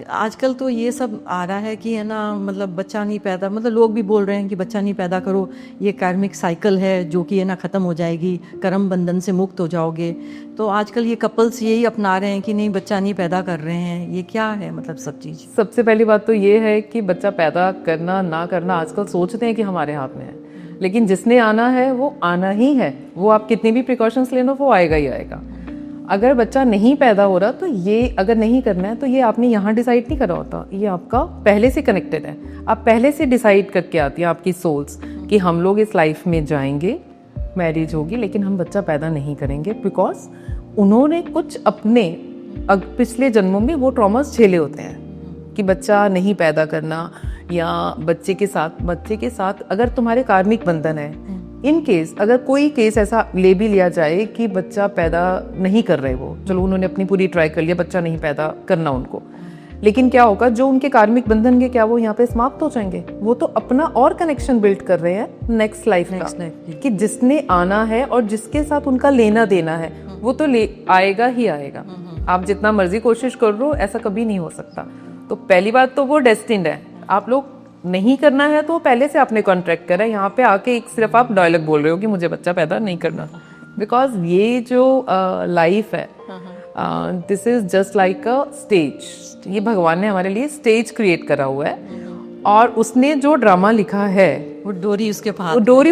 आजकल तो ये सब आ रहा है कि है ना, मतलब बच्चा नहीं पैदा, मतलब लोग भी बोल रहे हैं कि बच्चा नहीं पैदा करो, ये कार्मिक साइकिल है जो कि है ना ख़त्म हो जाएगी, कर्म बंधन से मुक्त हो जाओगे। तो आजकल ये कपल्स यही अपना रहे हैं कि नहीं बच्चा नहीं पैदा कर रहे हैं। ये क्या है मतलब सब चीज़? सबसे पहली बात तो ये है कि बच्चा पैदा करना ना करना आजकल सोचते हैं कि हमारे हाथ में है, लेकिन जिसने आना है वो आना ही है। वो आप कितनी भी प्रिकॉशंस ले लो वो आएगा ही आएगा। अगर बच्चा नहीं पैदा हो रहा तो ये अगर नहीं करना है तो ये आपने यहाँ डिसाइड नहीं करा होता, ये आपका पहले से कनेक्टेड है। आप पहले से डिसाइड करके आती है आपकी सोल्स कि हम लोग इस लाइफ में जाएंगे, मैरिज होगी, लेकिन हम बच्चा पैदा नहीं करेंगे बिकॉज उन्होंने कुछ अपने पिछले जन्मों में वो ट्रॉमास झेले होते हैं कि बच्चा नहीं पैदा करना, या बच्चे के साथ अगर तुम्हारे कार्मिक बंधन है, इन केस अगर कोई केस ऐसा ले भी लिया जाए कि बच्चा पैदा नहीं कर रहे, वो चलो उन्होंने अपनी पूरी ट्राई कर लिया, बच्चा नहीं पैदा करना उनको, लेकिन क्या होगा जो उनके कार्मिक बंधन के क्या वो यहाँ पे समाप्त हो जाएंगे? वो तो अपना और कनेक्शन बिल्ड कर रहे हैं नेक्स्ट लाइफ का, कि जिसने आना है और जिसके साथ उनका लेना देना है वो तो ले आएगा ही आएगा। आप जितना मर्जी कोशिश कर लो ऐसा कभी नहीं हो सकता। तो पहली बात तो वो डेस्टिन्ड है, आप लोग नहीं करना है तो पहले से आपने कॉन्ट्रैक्ट करा है। यहाँ पे आके एक सिर्फ आप डायलॉग बोल रहे हो कि मुझे बच्चा पैदा नहीं करना, बिकॉज ये जो लाइफ है this is just like a stage. ये भगवान ने हमारे लिए स्टेज क्रिएट करा हुआ है और उसने जो ड्रामा लिखा है वो डोरी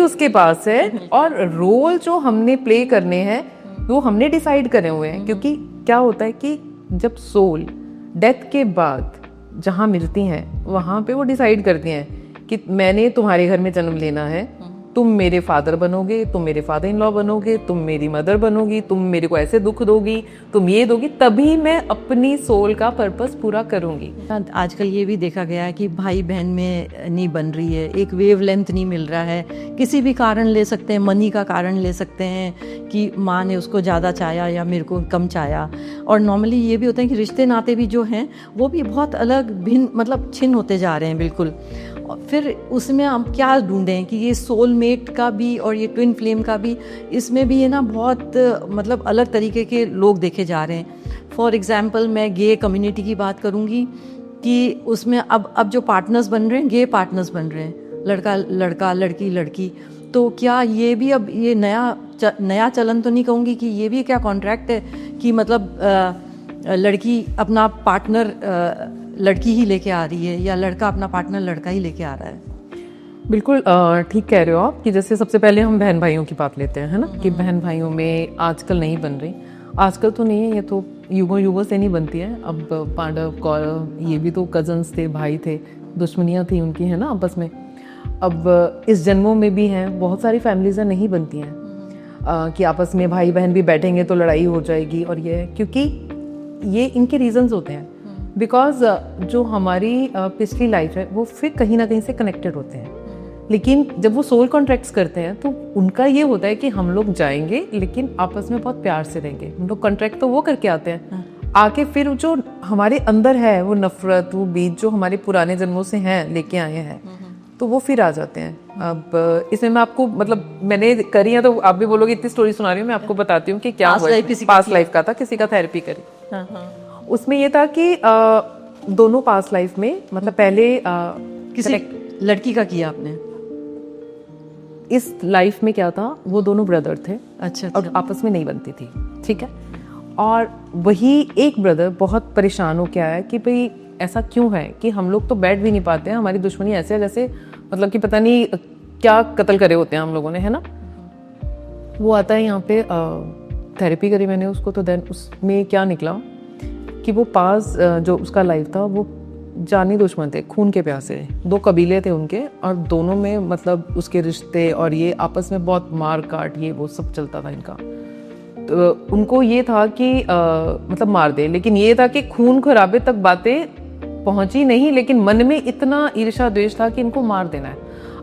उसके पास है और रोल जो हमने प्ले करने हैं वो हमने डिसाइड करे हुए हैं। क्योंकि क्या होता है कि जब सोल डेथ के बाद जहाँ मिलती हैं वहाँ पे वो डिसाइड करती हैं कि मैंने तुम्हारे घर में जन्म लेना है, तुम मेरे फादर बनोगे, तुम मेरे फादर इन लॉ बनोगे, तुम मेरी मदर बनोगी, तुम मेरे को ऐसे दुख दोगी, तुम ये दोगी, तभी मैं अपनी सोल का पर्पस पूरा करूंगी। आजकल ये भी देखा गया है कि भाई बहन में नहीं बन रही है, एक वेव लेंथ नहीं मिल रहा है। किसी भी कारण ले सकते हैं, मनी का कारण ले सकते हैं कि माँ ने उसको ज़्यादा चाहा या मेरे को कम चाहा। और नॉर्मली ये भी होता है कि रिश्ते नाते भी जो हैं वो भी बहुत अलग भिन्न मतलब छिन्न होते जा रहे हैं बिल्कुल। फिर उसमें हम क्या ढूंढें कि ये सोलमेट का भी और ये ट्विन फ्लेम का भी, इसमें भी ये ना बहुत मतलब अलग तरीके के लोग देखे जा रहे हैं। फॉर एग्जांपल मैं गे कम्युनिटी की बात करूँगी कि उसमें अब जो पार्टनर्स बन रहे हैं गे पार्टनर्स बन रहे हैं, लड़का लड़का लड़की लड़की। तो क्या ये भी अब ये नया चलन तो नहीं कहूँगी कि ये भी क्या कॉन्ट्रैक्ट है कि मतलब लड़की अपना पार्टनर लड़की ही लेके आ रही है या लड़का अपना पार्टनर लड़का ही लेके आ रहा है? बिल्कुल ठीक कह रहे हो आप कि जैसे सबसे पहले हम बहन भाइयों की बात लेते हैं, है ना, कि बहन भाइयों में आजकल नहीं बन रही। आजकल तो नहीं है, ये तो युगों से नहीं बनती है। अब पांडव कौरव ये भी तो कजन्स थे, भाई थे, दुश्मनियाँ थी उनकी, है ना, आपस में। अब इस जन्मों में भी हैं, बहुत सारी फैमिलीज़ नहीं बनती हैं कि आपस में भाई बहन भी बैठेंगे तो लड़ाई हो जाएगी। और ये क्योंकि ये इनके रीजंस होते हैं, बिकॉज जो हमारी पिछली लाइफ है वो फिर कहीं ना कहीं से कनेक्टेड होते हैं। लेकिन जब वो सोल कॉन्ट्रैक्ट्स करते हैं तो उनका ये होता है कि हम लोग जाएंगे लेकिन आपस में बहुत प्यार से रहेंगे। हम लोग कॉन्ट्रैक्ट तो वो करके आते हैं, आके फिर जो हमारे अंदर है वो नफरत, वो बीज जो हमारे पुराने जन्मों से हैं लेके आए हैं, तो वो फिर आ जाते हैं। अब इसमें मैं आपको मतलब मैंने करी है तो आप भी बोलोगे इतनी स्टोरी सुना रही हूँ, मैं आपको बताती हूँ कि क्या हुआ। पास्ट लाइफ का था, किसी का थेरेपी करी। उसमें ये था कि दोनों पास्ट लाइफ में मतलब पहले किसी लड़की का किया आपने? इस लाइफ में क्या था, वो दोनों ब्रदर थे। अच्छा। और आपस में नहीं बनती थी, ठीक है। और वही एक ब्रदर बहुत परेशान हो के आया कि भाई ऐसा क्यों है कि हम लोग तो बैठ भी नहीं पाते हैं, हमारी दुश्मनी ऐसे है जैसे मतलब कि पता नहीं क्या कत्ल करे होते हैं हम लोगों ने, है ना। वो आता है यहाँ पे, थेरेपी करी मैंने उसको, तो देन उसमें क्या निकला कि वो पास जो उसका लाइफ था वो जानी दुश्मन थे, खून के प्यासे। दो कबीले थे उनके और दोनों में मतलब उसके रिश्ते और ये आपस में बहुत मार काट ये वो सब चलता था इनका। तो उनको ये था कि मतलब मार दे, लेकिन ये था कि खून खराबे तक बातें पहुंची नहीं, लेकिन मन में इतना ईर्ष्या द्वेष था कि इनको मार देना है।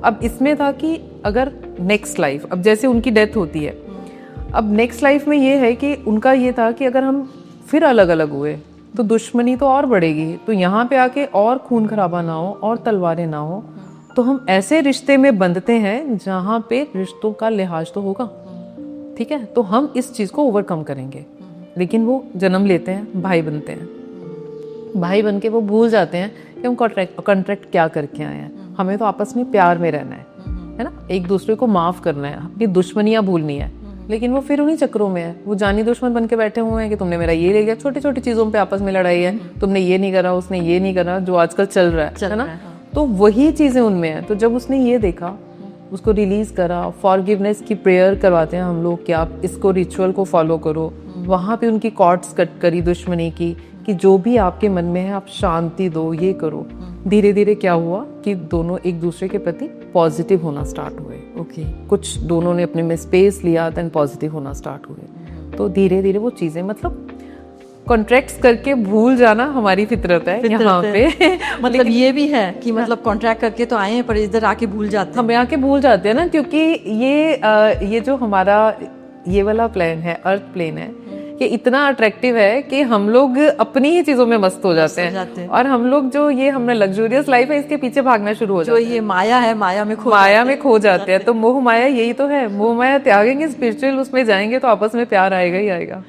अब इसमें था कि अगर नेक्स्ट लाइफ, अब जैसे उनकी डेथ होती है, अब नेक्स्ट लाइफ में ये है कि उनका ये था कि अगर हम फिर अलग अलग हुए तो दुश्मनी तो और बढ़ेगी, तो यहाँ पे आके और खून खराबा ना हो और तलवारें ना हो, तो हम ऐसे रिश्ते में बंधते हैं जहाँ पे रिश्तों का लिहाज तो होगा, ठीक है। तो हम इस चीज़ को ओवरकम करेंगे, लेकिन वो जन्म लेते हैं, भाई बनते हैं। भाई बन के वो भूल जाते हैं कि हम कॉन्ट्रैक्ट क्या करके आए हैं। हमें तो आपस में प्यार में रहना है ना, एक दूसरे को माफ़ करना है, अपनी दुश्मनियाँ भूलनी है। लेकिन वो फिर उन्हीं चक्रों में है, वो जानी दुश्मन बन के बैठे हुए हैं कि तुमने मेरा ये ले लिया। छोटी छोटी चीज़ों पे आपस में लड़ाई है, तुमने ये नहीं करा, उसने ये नहीं करा, जो आजकल चल रहा है ना। तो वही चीज़ें उनमें है। तो जब उसने ये देखा, उसको रिलीज़ करा, फॉरगिवनेस की प्रेयर करवाते हैं हम लोग कि आप इसको रिचुअल को फॉलो करो। वहाँ पे उनकी कॉर्ड्स कट करी दुश्मनी की, कि जो भी आपके मन में है आप शांति दो, ये करो। धीरे धीरे क्या हुआ कि दोनों एक दूसरे के प्रति पॉजिटिव होना स्टार्ट हुए। ओके, कुछ दोनों ने अपने में स्पेस लिया, देन पॉजिटिव होना स्टार्ट हुए। तो धीरे धीरे वो चीज़ें, मतलब कॉन्ट्रैक्ट्स करके भूल जाना हमारी फितरत है यहाँ पे। मतलब ये भी है कि मतलब कॉन्ट्रैक्ट करके तो आए हैं पर इधर आके भूल जाते हैं। हम आके भूल जाते हैं ना, क्योंकि ये जो हमारा ये वाला प्लेन है, अर्थ प्लेन है, कि इतना अट्रैक्टिव है कि हम लोग अपनी ही चीजों में मस्त हो जाते हैं। और हम लोग जो ये हमने लग्जूरियस लाइफ है, इसके पीछे भागना शुरू हो जाते हैं। जो ये माया है, माया में खो जाते हैं। तो मोह माया यही तो है, मोह माया त्यागेंगे, स्पिरिचुअल उसमें जाएंगे तो आपस में प्यार आएगा ही आएगा।